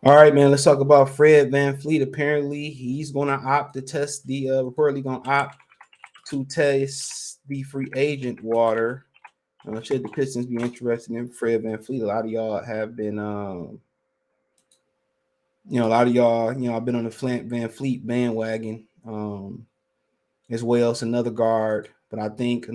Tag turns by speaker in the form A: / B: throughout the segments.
A: All right, man. Let's talk about Fred VanVleet. Apparently, he's going to opt to test the reportedly going to opt to test the free agent water. Should the Pistons be interested in Fred VanVleet? A lot of y'all have been, a lot of y'all, I've been on the Flint VanVleet bandwagon as well. It's another guard, but I think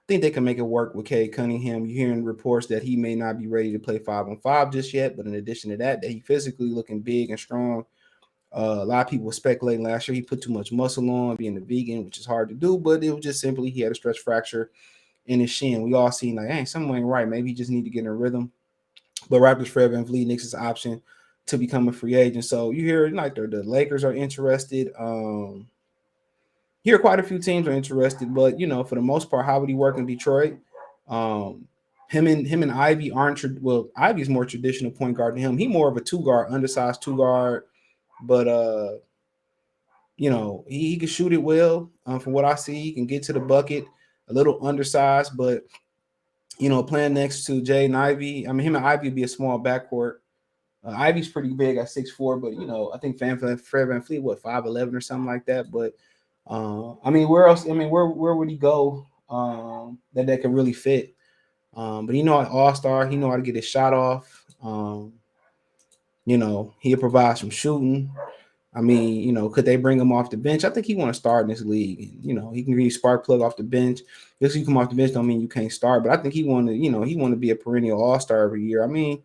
A: they can make it work with Cade Cunningham. You're hearing reports that he may not be ready to play 5-on-5 just yet, but in addition to that, he physically looking big and strong. A lot of people were speculating last year he put too much muscle on, being a vegan, which is hard to do, but it was just simply he had a stretch fracture in his shin. We all seen like, hey, something ain't right. Maybe he just need to get in a rhythm. But Raptors Fred VanVleet Knicks' option to become a free agent. So you hear like the Lakers are interested. Here quite a few teams are interested, but for the most part, how would he work in Detroit? Um, him and Ivy aren't Ivy's more traditional point guard than him. He more of a two guard, undersized two guard, but he can shoot it well. From what I see, he can get to the bucket. A little undersized, but playing next to Jay and Ivy, I mean, him and Ivy would be a small backcourt. Ivy's pretty big at 6'4", but I think Fred VanVleet, 5'11" or something like that. But I mean, where else? I mean, where would he go that could really fit? But an all-star, he know how to get his shot off. He'll provide some shooting. I mean, could they bring him off the bench? I think he want to start in this league. He can be spark plug off the bench. Just you come off the bench don't mean you can't start. But I think he want to be a perennial all-star every year. I mean,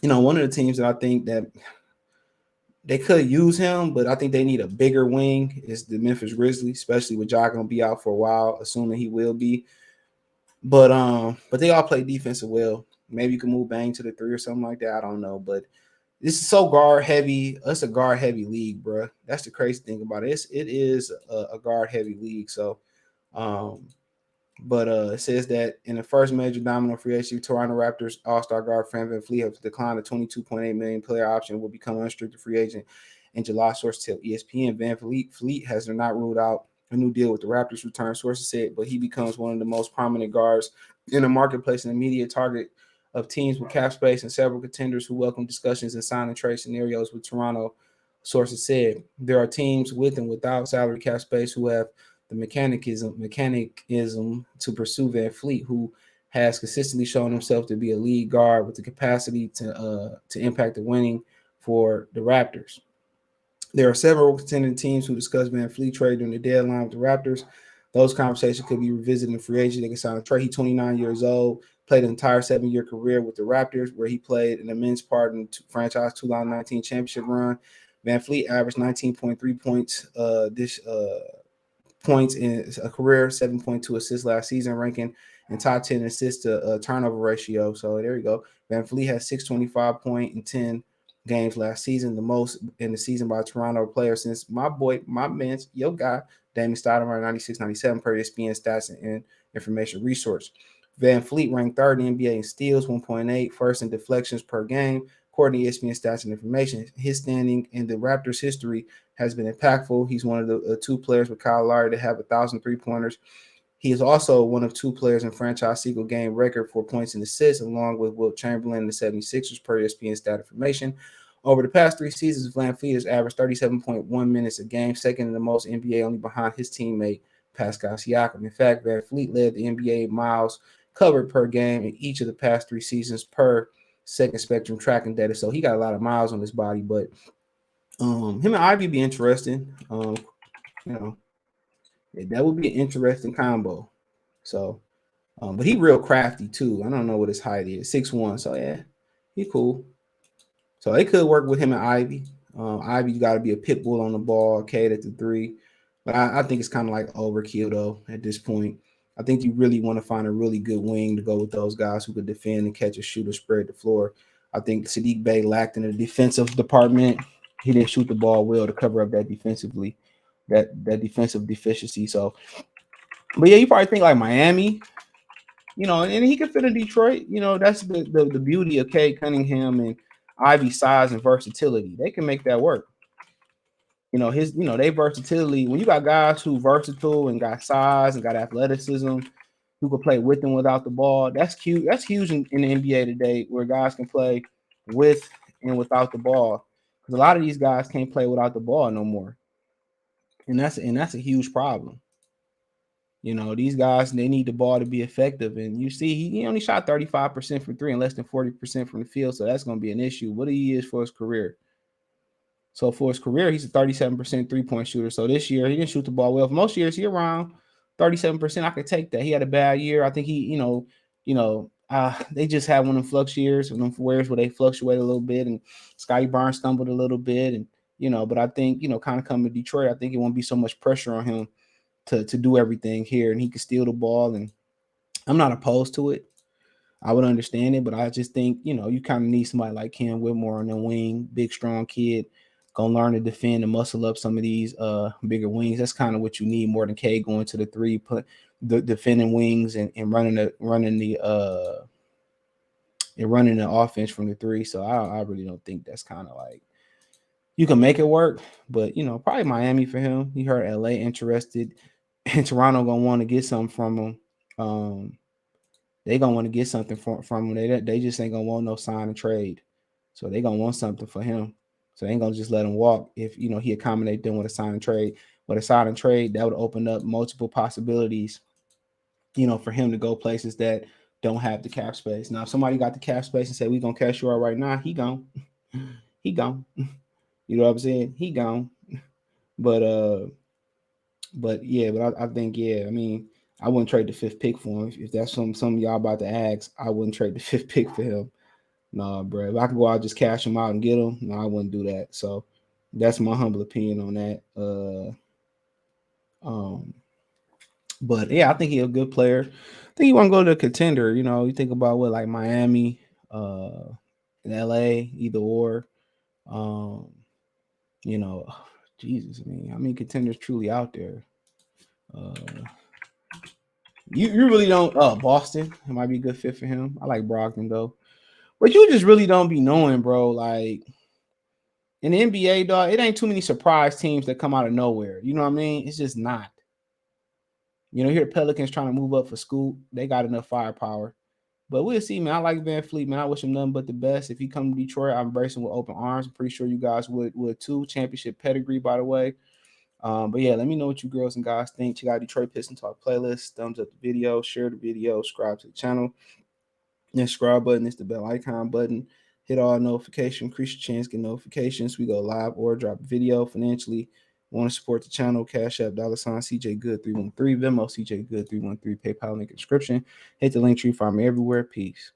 A: one of the teams that I think that they could use him, but I think they need a bigger wing is the Memphis Grizzlies, especially with Ja going to be out for a while, assuming he will be. But they all play defensive well. Maybe you can move Bang to the 3 or something like that. I don't know, but this is so guard heavy. It's a guard heavy league, bro. That's the crazy thing about it. It is a guard heavy league. So, but it says that in the first major domino free agency, Toronto Raptors All-Star guard Fred VanVleet has declined a $22.8 million player option, will become an unrestricted free agent in July. Source tell ESPN. VanVleet has not ruled out a new deal with the Raptors. Return sources said, but he becomes one of the most prominent guards in the marketplace and immediate target of teams with cap space and several contenders who welcome discussions and sign and trade scenarios with Toronto. Sources said there are teams with and without salary cap space who have the mechanicism to pursue VanVleet, who has consistently shown himself to be a lead guard with the capacity to impact the winning for the Raptors. There are several contending teams who discussed VanVleet trade during the deadline with the Raptors. Those conversations could be revisited in free agent. They can sign a trade. He's 29 years old, played an entire 7-year career with the Raptors, where he played an immense part in the franchise 2019 championship run. VanVleet averaged 19.3 points points in a career, 7.2 assists last season, ranking in top 10 assist to turnover ratio. So there you go. VanVleet has 625 point in 10 games last season, the most in the season by a Toronto player since my man's, your guy, Damien Stoudemire, 96-97 per ESPN stats and information resource. VanVleet ranked third in the NBA in steals, 1.8, first in deflections per game. According to ESPN stats and information, his standing in the Raptors' history has been impactful. He's one of the two players with Kyle Lowry to have 1,000 3-pointers. He is also one of two players in franchise single game record for points and assists, along with Wilt Chamberlain and the 76ers per ESPN stat information. Over the past 3 seasons, VanVleet has averaged 37.1 minutes a game, second in the most NBA, only behind his teammate Pascal Siakam. In fact, VanVleet led the NBA miles covered per game in each of the past 3 seasons per second spectrum tracking data. So he got a lot of miles on his body, but him and Ivy be interesting. That would be an interesting combo. So, but he real crafty too. I don't know what his height is, 6'1". So yeah, he cool. So they could work with him and Ivy. Ivy got to be a pit bull on the ball, Cade at the 3. But I think it's kind of like overkill though at this point. I think you really want to find a really good wing to go with those guys who could defend and catch a shooter, spread the floor. I think Sadiq Bey lacked in the defensive department. He didn't shoot the ball well to cover up that defensive deficiency. So, but yeah, you probably think like Miami, and he could fit in Detroit. That's the beauty of Cade Cunningham and Ivy's size and versatility. They can make that work. They versatility. When you got guys who versatile and got size and got athleticism, who can play with and without the ball, that's cute. That's huge in the NBA today, where guys can play with and without the ball. Because a lot of these guys can't play without the ball no more. And that's a huge problem. These guys, they need the ball to be effective. And you see, he only shot 35% from three and less than 40% from the field. So that's going to be an issue. What he is for his career. So for his career, he's a 37% three-point shooter. So this year, he didn't shoot the ball well. For most years, he around 37%. I could take that. He had a bad year. I think they just had one of them flux years, one of them years where they fluctuate a little bit, and Scotty Barnes stumbled a little bit, and but I think kind of coming to Detroit, I think it won't be so much pressure on him to do everything here, and he can steal the ball, and I'm not opposed to it. I would understand it, but I just think you kind of need somebody like Cam Whitmore on the wing, big strong kid, gonna learn to defend and muscle up some of these bigger wings. That's kind of what you need more than K going to the three, put the defending wings and running the offense from the three. So I really don't think that's kind of like you can make it work, but probably Miami for him. He heard LA interested, and Toronto gonna want to get something from him. They gonna want to get something from him. They just ain't gonna want no sign and trade. So they gonna want something for him. So they ain't gonna just let him walk if he accommodate them with a sign and trade. With a sign and trade, that would open up multiple possibilities, for him to go places that don't have the cap space. Now, if somebody got the cap space and say we gonna cash you out right now, he gone. He gone. You know what I'm saying? He gone. But I think I mean, I wouldn't trade the fifth pick for him. If that's some of y'all about to ask, I wouldn't trade the fifth pick for him. Nah, bro. If I could go out just cash him out and get him, no, I wouldn't do that. So that's my humble opinion on that. But yeah, I think he's a good player. I think he want to go to a contender. You think about what like Miami, in LA, either or. Um, Jesus, man. How many contenders truly out there? You really don't. Boston, it might be a good fit for him. I like Brogdon though, but you just really don't be knowing, bro. Like in the NBA, dog, it ain't too many surprise teams that come out of nowhere. You know what I mean? It's just not. Here the Pelicans trying to move up for Scoot. They got enough firepower. But we'll see, man. I like VanVleet, man. I wish him nothing but the best. If he come to Detroit, I embrace him with open arms. I'm pretty sure you guys would too. Championship pedigree, by the way. But yeah, let me know what you girls and guys think. Check out Detroit Pistons Talk playlist. Thumbs up the video, share the video, subscribe to the channel. That subscribe button is the bell icon button. Hit all notifications, increase your chance, get notifications. We go live or drop a video financially. Want to support the channel? Cash App, $ CJ Good 313, Venmo CJ Good 313, PayPal link in description. Hit the link tree, find me everywhere. Peace.